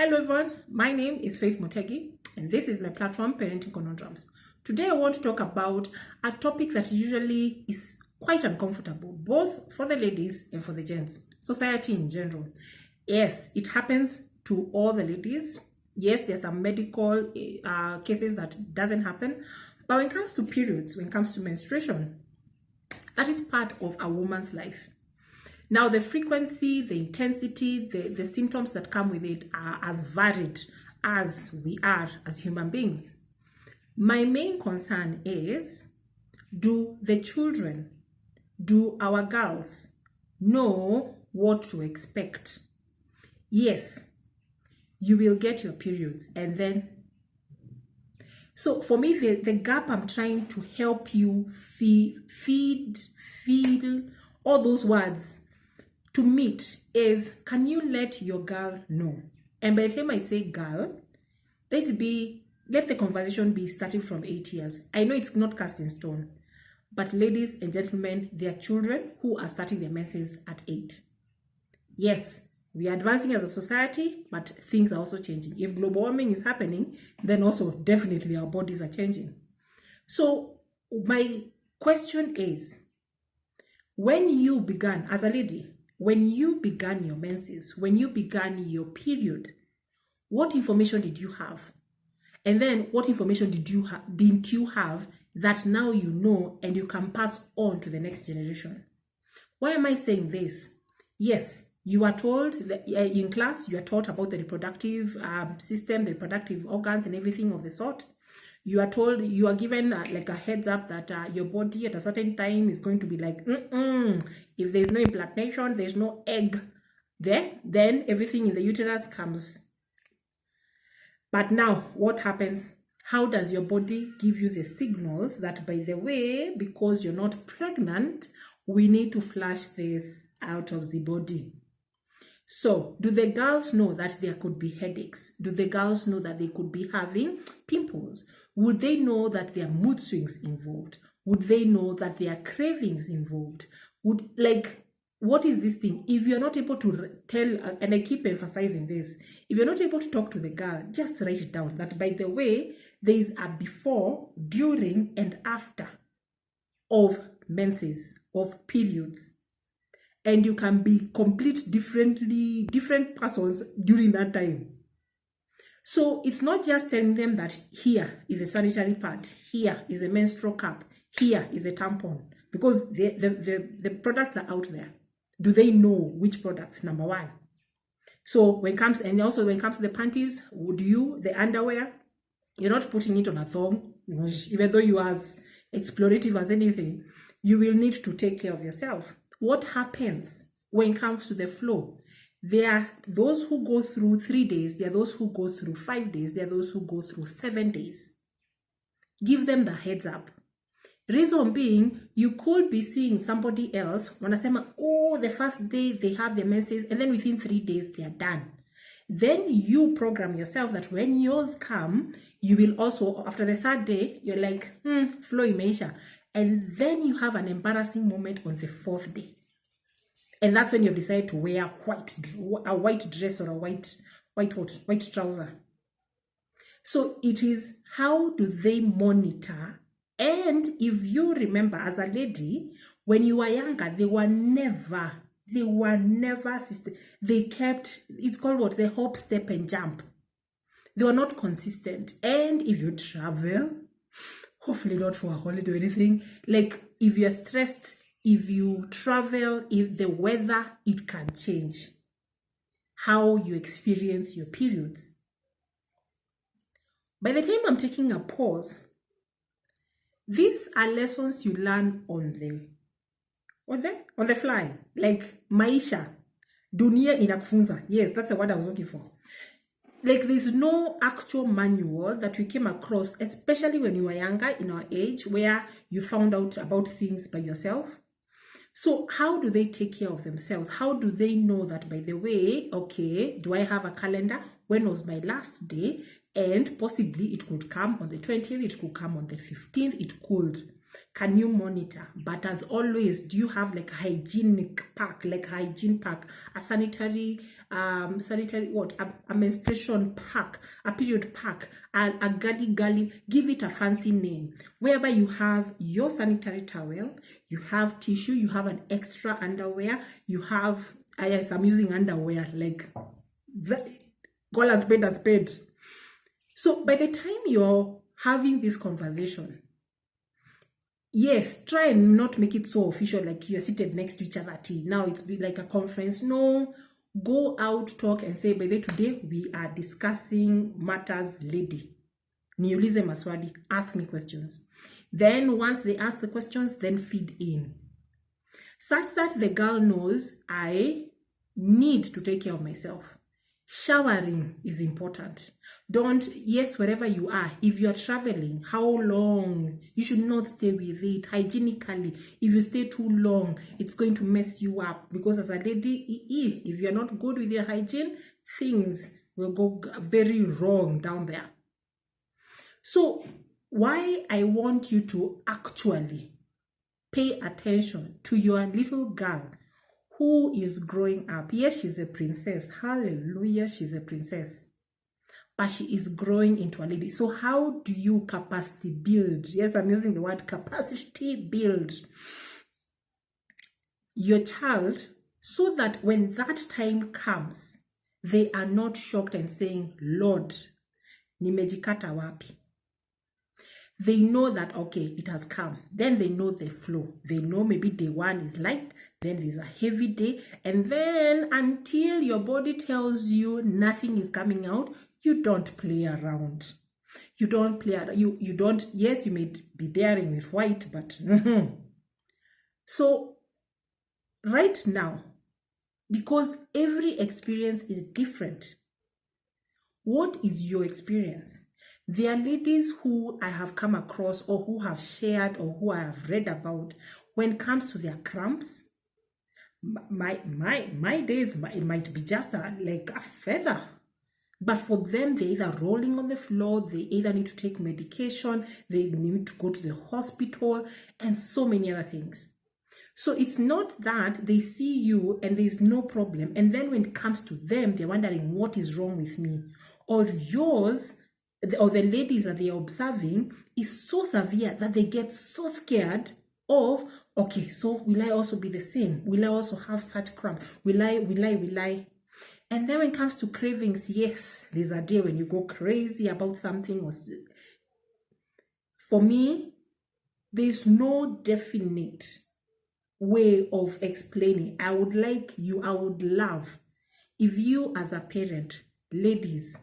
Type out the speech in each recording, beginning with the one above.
Hello everyone, my name is Faith Motegi and this is my platform Parenting Conundrums. Today I want to talk about a topic that usually is quite uncomfortable, both for the ladies and for the gents, society in general. Yes, it happens to all the ladies. Yes, there's some medical cases that doesn't happen, but when it comes to periods, when it comes to menstruation, that is part of a woman's life. Now, the frequency, the intensity, the symptoms that come with it are as varied as we are as human beings. My main concern is, do the children, do our girls know what to expect? Yes, you will get your periods and then. So for me, the gap I'm trying to help you feel all those words to meet is, can you let your girl know? And by the time I say girl, let the conversation be starting from 8 years. I know it's not cast in stone, but ladies and gentlemen, there are children who are starting their menses at 8. Yes, we are advancing as a society, but things are also changing. If global warming is happening, then also definitely our bodies are changing. So my question is, when you began as a lady, when you began your menses, when you began your period, what information did you have? And then what information didn't you have that now you know and you can pass on to the next generation? Why am I saying this? Yes, you are told that in class, you are taught about the reproductive system, the reproductive organs and everything of the sort. You are told, you are given like a heads up that your body at a certain time is going to be like, if there's no implantation, there's no egg there, then everything in the uterus comes. But now, what happens? How does your body give you the signals that, by the way, because you're not pregnant, we need to flush this out of the body? So, do the girls know that there could be headaches? Do the girls know that they could be having pimples? Would they know that there are mood swings involved? Would they know that there are cravings involved? What is this thing? If you're not able to tell, and I keep emphasizing this, if you're not able to talk to the girl, just write it down that, by the way, there is a before, during, and after of menses, of periods. And you can be different persons during that time. So it's not just telling them that here is a sanitary pad, here is a menstrual cup, here is a tampon, because the products are out there. Do they know which products? Number one. So when it comes to the panties, the underwear, you're not putting it on a thong, even though you are as explorative as anything, you will need to take care of yourself. What happens when it comes to the flow? There are those who go through 3 days, there are those who go through 5 days, there are those who go through 7 days. Give them the heads up. Reason being, you could be seeing somebody else, wanasema, the first day they have their menses, and then within 3 days they are done. Then you program yourself that when yours come, you will also, after the 3rd day, you're like, flow imeisha. And then you have an embarrassing moment on the 4th day. And that's when you decide to wear a white dress or a white trouser. So it is, how do they monitor? And if you remember, as a lady, when you were younger, they were never, they kept, it's called what? The hop, step, and jump. They were not consistent. And if you travel, hopefully not for a holiday or anything, like if you're stressed, if you travel, if the weather, it can change how you experience your periods. By the time I'm taking a pause, these are lessons you learn on the fly, like maisha, dunia inakufunza. Yes, that's the word I was looking for. Like, there's no actual manual that we came across, especially when you were younger, in our age, where you found out about things by yourself. So how do they take care of themselves? How do they know that, by the way, okay, do I have a calendar? When was my last day? And possibly it could come on the 20th, it could come on the 15th, it could. Can you monitor? But as always, do you have like a hygienic pack, a sanitary, a menstruation pack, a period pack, a gully, give it a fancy name, whereby you have your sanitary towel, you have tissue, you have an extra underwear, you have, yes, I'm using underwear, like, call a spade. So by the time you're having this conversation, yes, try and not make it so official, like you're seated next to each other at tea. Now it's be like a conference. No, go out, talk, and say, by the way, today we are discussing matters, lady. Niulize maswali, ask me questions. Then once they ask the questions, then feed in. Such that the girl knows, I need to take care of myself. Showering is important. Don't, yes, wherever you are, if you are traveling, how long? You should not stay with it hygienically. If you stay too long, it's going to mess you up, because as a lady, if you're not good with your hygiene, things will go very wrong down there. So why I want you to actually pay attention to your little girl who is growing up. Yes, she's a princess. Hallelujah, she's a princess. But she is growing into a lady. So how do you capacity build? Yes, I'm using the word capacity build your child, so that when that time comes, they are not shocked and saying, Lord, nimejikata wapi? They know that, okay, it has come. Then they know the flow. They know maybe day one is light, then there's a heavy day, and then until your body tells you nothing is coming out, you don't play around. You don't play around. You don't, yes, you may be daring with white, but So right now, because every experience is different, what is your experience? There are ladies who I have come across, or who have shared, or who I have read about, when it comes to their cramps, my days, it might be just like a feather. But for them, they're either rolling on the floor, they either need to take medication, they need to go to the hospital, and so many other things. So it's not that they see you and there's no problem, and then when it comes to them, they're wondering what is wrong with me. Or yours, or the ladies that they are observing, is so severe that they get so scared of, okay, so will I also be the same? Will I also have such cramps? Will I? And then when it comes to cravings, yes, there's a day when you go crazy about something. For me, there's no definite way of explaining. I would love if you as a parent, ladies,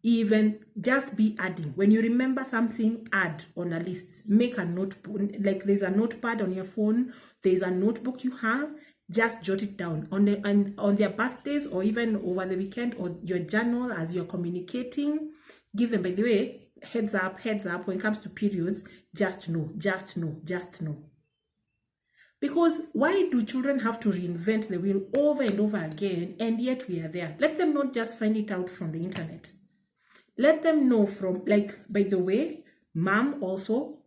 even just be adding. When you remember something, add on a list. Make a notebook, like there's a notepad on your phone, there's a notebook you have, just jot it down on their birthdays, or even over the weekend, or your journal as you're communicating. Give them, by the way, heads up, when it comes to periods, just know. Because why do children have to reinvent the wheel over and over again, and yet we are there? Let them not just find it out from the internet. Let them know from, like, by the way, mom also,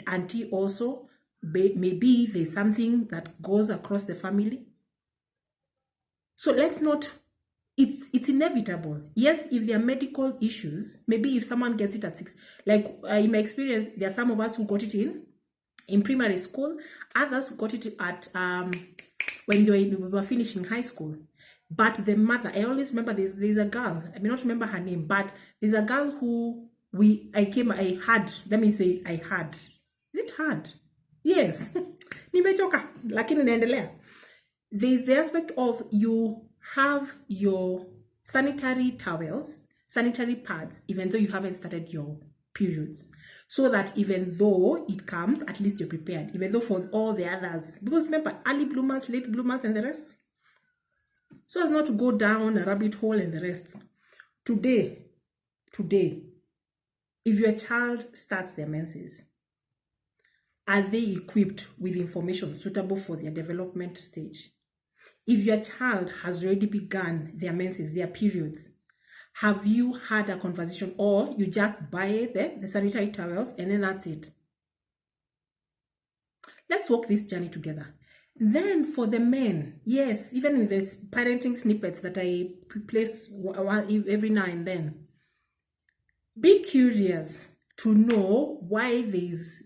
auntie also, maybe there's something that goes across the family. So let's not, it's inevitable. Yes, if there are medical issues, maybe if someone gets it at 6, like in my experience, there are some of us who got it in primary school, others got it at when we were finishing high school. But the mother, I always remember there's a girl, I may not remember her name, but there's a girl who I had. Is it hard? Yes. Nimechoka, lakini naendelea. There's the aspect of you have your sanitary towels, sanitary pads, even though you haven't started your periods. So that even though it comes, at least you're prepared. Even though for all the others, because remember, early bloomers, late bloomers, and the rest. So as not to go down a rabbit hole and the rest. Today, if your child starts their menses, are they equipped with information suitable for their development stage? If your child has already begun their menses, their periods, have you had a conversation, or you just buy the sanitary towels and then that's it? Let's walk this journey together. Then for the men, yes, even with these parenting snippets that I place every now and then, be curious to know why there's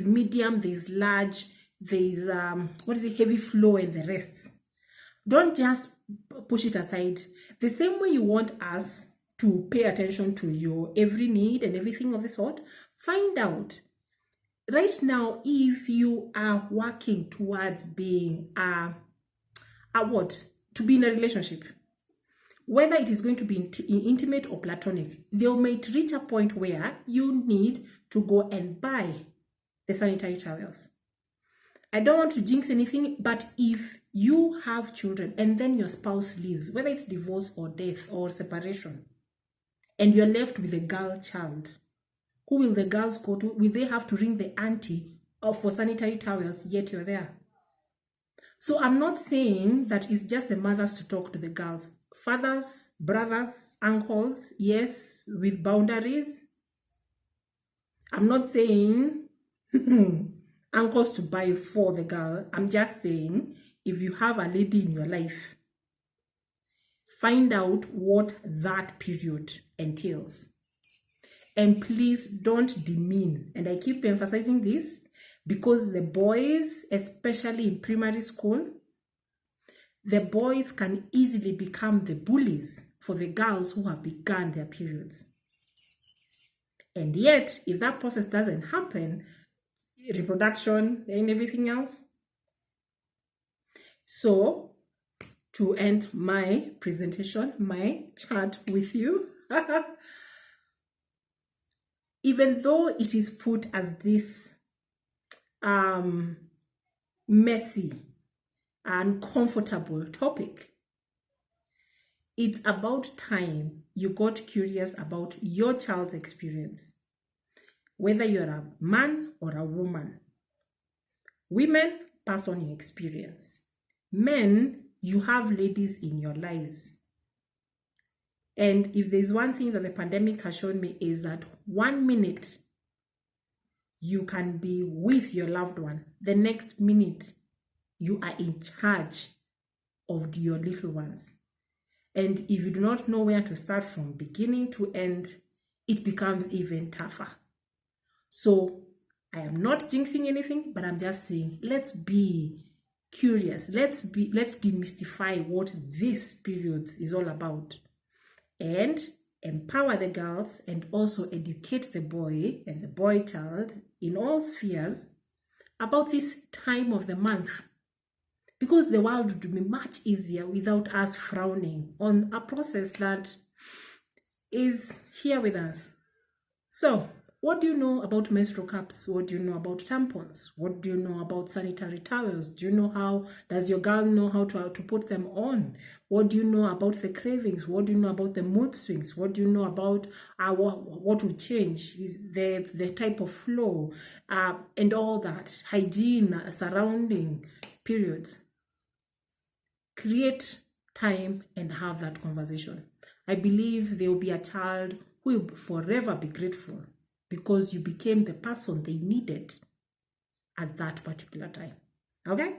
medium, there's large, there's heavy flow, and the rests. Don't just push it aside. The same way you want us to pay attention to your every need and everything of the sort, find out right now if you are working towards being to be in a relationship, whether it is going to be intimate or platonic. They might reach a point where you need to go and buy the sanitary towels. I don't want to jinx anything, but if you have children and then your spouse leaves, whether it's divorce or death or separation, and you're left with a girl child, who will the girls go to? Will they have to ring the auntie for sanitary towels, yet you're there? So I'm not saying that it's just the mothers to talk to the girls. Fathers, brothers, uncles, yes, with boundaries. I'm not saying uncles to buy for the girl. I'm just saying, if you have a lady in your life, find out what that period entails. And please don't demean. And I keep emphasizing this because the boys, especially in primary school, the boys can easily become the bullies for the girls who have begun their periods. And yet, if that process doesn't happen, reproduction and everything else. So, to end my presentation, my chat with you, even though it is put as this messy, uncomfortable topic, it's about time you got curious about your child's experience, whether you're a man or a woman. Women, pass on your experience. Men, you have ladies in your lives. And if there's one thing that the pandemic has shown me, is that 1 minute you can be with your loved one, the next minute you are in charge of your little ones. And if you do not know where to start from beginning to end, it becomes even tougher. So I am not jinxing anything, but I'm just saying, let's be curious. Let's demystify what this period is all about, and empower the girls, and also educate the boy and the boy child in all spheres about this time of the month, because the world would be much easier without us frowning on a process that is here with us. So, what do you know about menstrual cups? What do you know about tampons? What do you know about sanitary towels? Do you know does your girl know how to put them on? What do you know about the cravings? What do you know about the mood swings? What do you know about what will change? The type of flow and all that. Hygiene surrounding periods. Create time and have that conversation. I believe there will be a child who will forever be grateful because you became the person they needed at that particular time. Okay?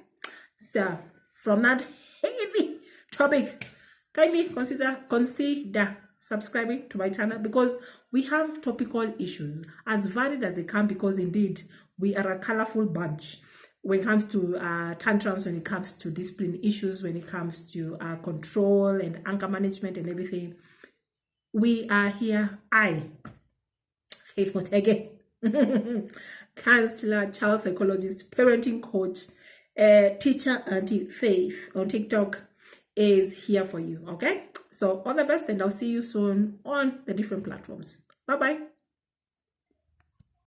So, from that heavy topic, kindly consider subscribing to my channel, because we have topical issues as varied as they can, because indeed we are a colorful bunch when it comes to tantrums, when it comes to discipline issues, when it comes to control and anger management and everything. We are here. Faith Motege, counselor, child psychologist, parenting coach, teacher, Auntie Faith on TikTok, is here for you. Okay, so all the best, and I'll see you soon on the different platforms. Bye bye.